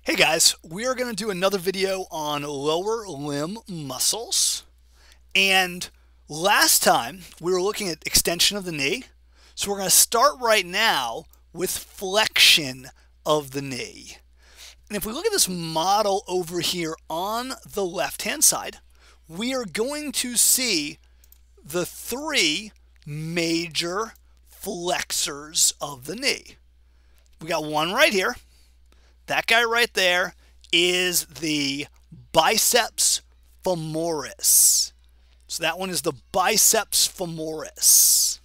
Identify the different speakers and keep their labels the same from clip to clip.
Speaker 1: Hey guys, we are going to do another video on lower limb muscles. And last time we were looking at extension of the knee. So we're going to start right now with flexion of the knee. And if we look at this model over here on the left-hand side, we are going to see the three major flexors of the knee. We got one right here. That guy right there is the biceps femoris. So that one is the biceps femoris.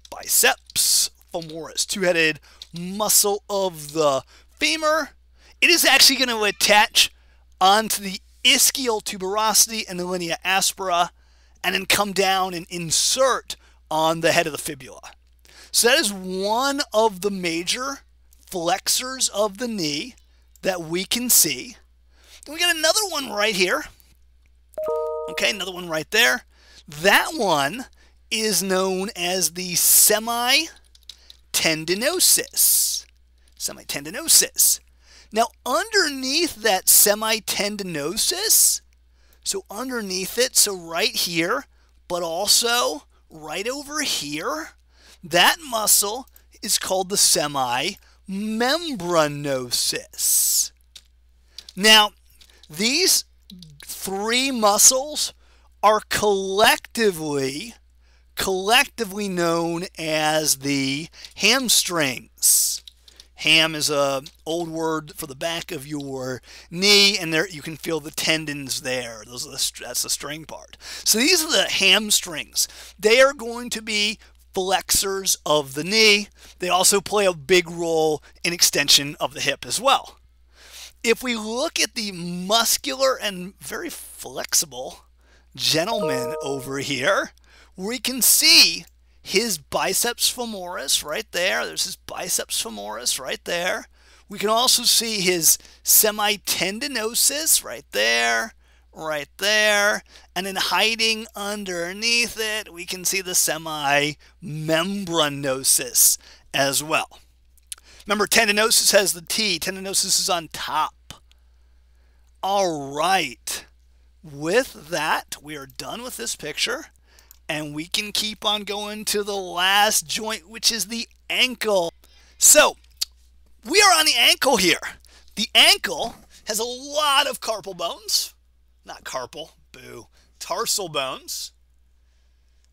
Speaker 1: Biceps femoris, two-headed muscle of the femur. It is actually going to attach onto the ischial tuberosity and the linea aspera and then come down and insert on the head of the fibula. So that is one of the major flexors of the knee that we can see. And we got another one right here. Okay, another one right there. That one is known as the semitendinosus. Semitendinosus. Now, underneath that semitendinosus, so underneath it, so right here, but also right over here, that muscle is called the semimembranosus. Now, these three muscles are collectively known as the hamstrings. Ham is an old word for the back of your knee, and there you can feel the tendons there. That's the string part. So these are the hamstrings. They are going to be flexors of the knee. They also play a big role in extension of the hip as well. If we look at the muscular and very flexible gentleman over here, we can see his biceps femoris right there. There's his biceps femoris right there. We can also see his semitendinosus right there, and then hiding underneath it, we can see the semimembranosus as well. Remember, tendinosus has the T. Tendinosus is on top. All right. With that, we are done with this picture, and we can keep on going to the last joint, which is the ankle. So, we are on the ankle here. The ankle has a lot of carpal bones. Not carpal, boo. Tarsal bones.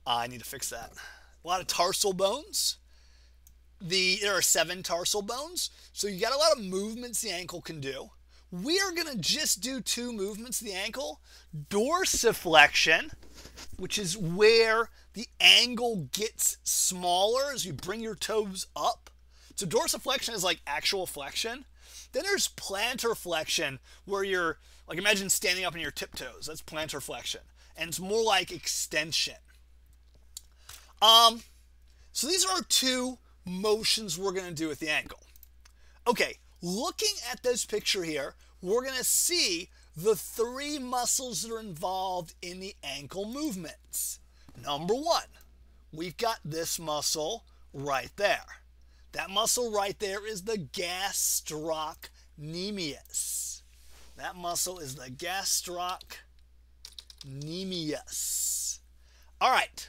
Speaker 1: I need to fix that. A lot of tarsal bones. There are 7 tarsal bones. So you got a lot of movements the ankle can do. We are going to just do 2 movements the ankle. Dorsiflexion, which is where the angle gets smaller as you bring your toes up. So dorsiflexion is like actual flexion. Then there's plantar flexion, where you're, like, imagine standing up on your tiptoes. That's plantar flexion. And it's more like extension. So these are 2 motions we're going to do with the ankle. Okay, looking at this picture here, we're going to see the 3 muscles that are involved in the ankle movements. Number 1, we've got this muscle right there. That muscle right there is the gastrocnemius. That muscle is the gastrocnemius. All right.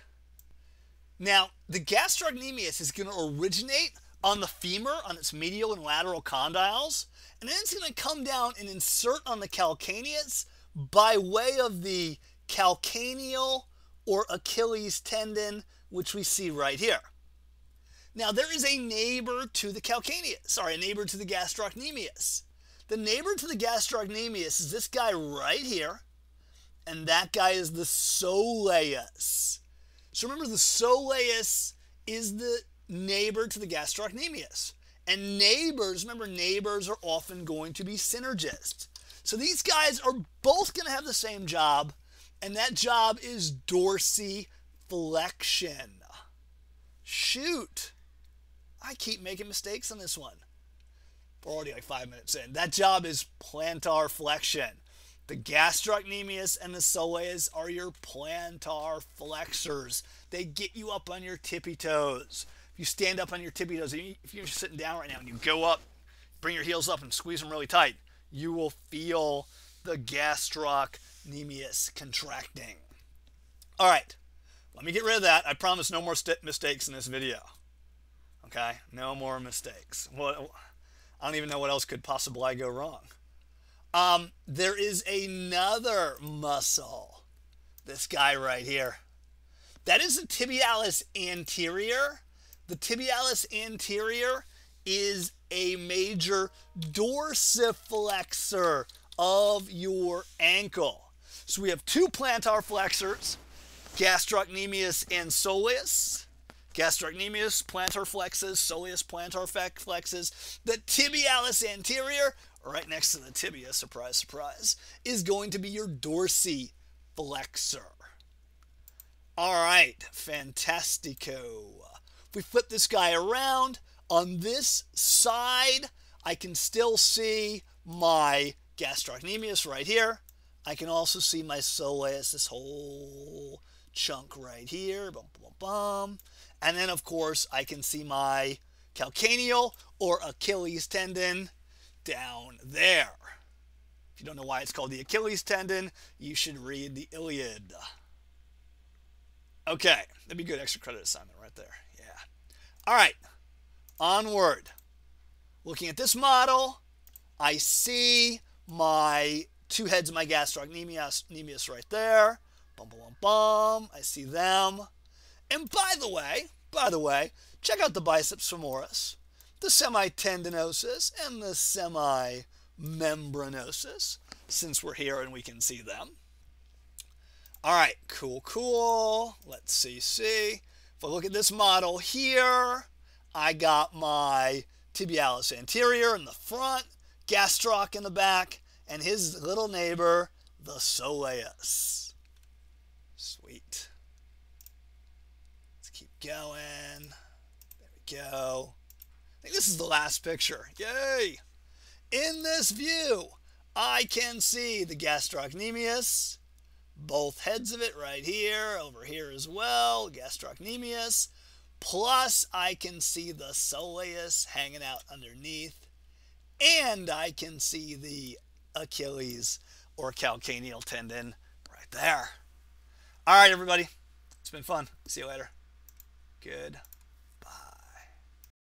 Speaker 1: Now, the gastrocnemius is going to originate on the femur, on its medial and lateral condyles, and then it's going to come down and insert on the calcaneus by way of the calcaneal or Achilles tendon, which we see right here. Now, there is a neighbor to the calcaneus, a neighbor to the gastrocnemius. The neighbor to the gastrocnemius is this guy right here, and that guy is the soleus. So remember, the soleus is the neighbor to the gastrocnemius. And neighbors, remember, neighbors are often going to be synergists. So these guys are both going to have the same job, and that job is dorsiflexion. Shoot. I keep making mistakes on this one. We're already like 5 minutes in. That job is plantar flexion. The gastrocnemius and the soleus are your plantar flexors. They get you up on your tippy toes. If you stand up on your tippy toes, if you're sitting down right now and you go up, bring your heels up and squeeze them really tight, you will feel the gastrocnemius contracting. All right, let me get rid of that. I promise no more mistakes in this video. Okay, no more mistakes. Well, I don't even know what else could possibly go wrong. There is another muscle. This guy right here. That is the tibialis anterior. The tibialis anterior is a major dorsiflexor of your ankle. So we have two plantar flexors, gastrocnemius and soleus. Gastrocnemius, plantar flexus, soleus, plantar flexus. The tibialis anterior, right next to the tibia, surprise, surprise, is going to be your dorsiflexor. All right, fantastico. If we flip this guy around, on this side, I can still see my gastrocnemius right here. I can also see my soleus, this whole chunk right here. Bum, bum, bum. And then, of course, I can see my calcaneal or Achilles tendon down there. If you don't know why it's called the Achilles tendon, you should read the Iliad. Okay, that'd be a good extra credit assignment right there. Yeah. All right, onward. Looking at this model, I see my two heads of my gastrocnemius right there. Bum, bum, bum, bum. I see them. And by the way, check out the biceps femoris, the semitendinosus, and the semimembranosus, since we're here and we can see them. All right, cool. Let's see. If I look at this model here, I got my tibialis anterior in the front, gastroc in the back, and his little neighbor, the soleus. Sweet. Let's keep going. There we go. I think this is the last picture. Yay! In this view, I can see the gastrocnemius, both heads of it right here, over here as well, gastrocnemius, plus I can see the soleus hanging out underneath, and I can see the Achilles or calcaneal tendon right there. All right, everybody. It's been fun. See you later. Good.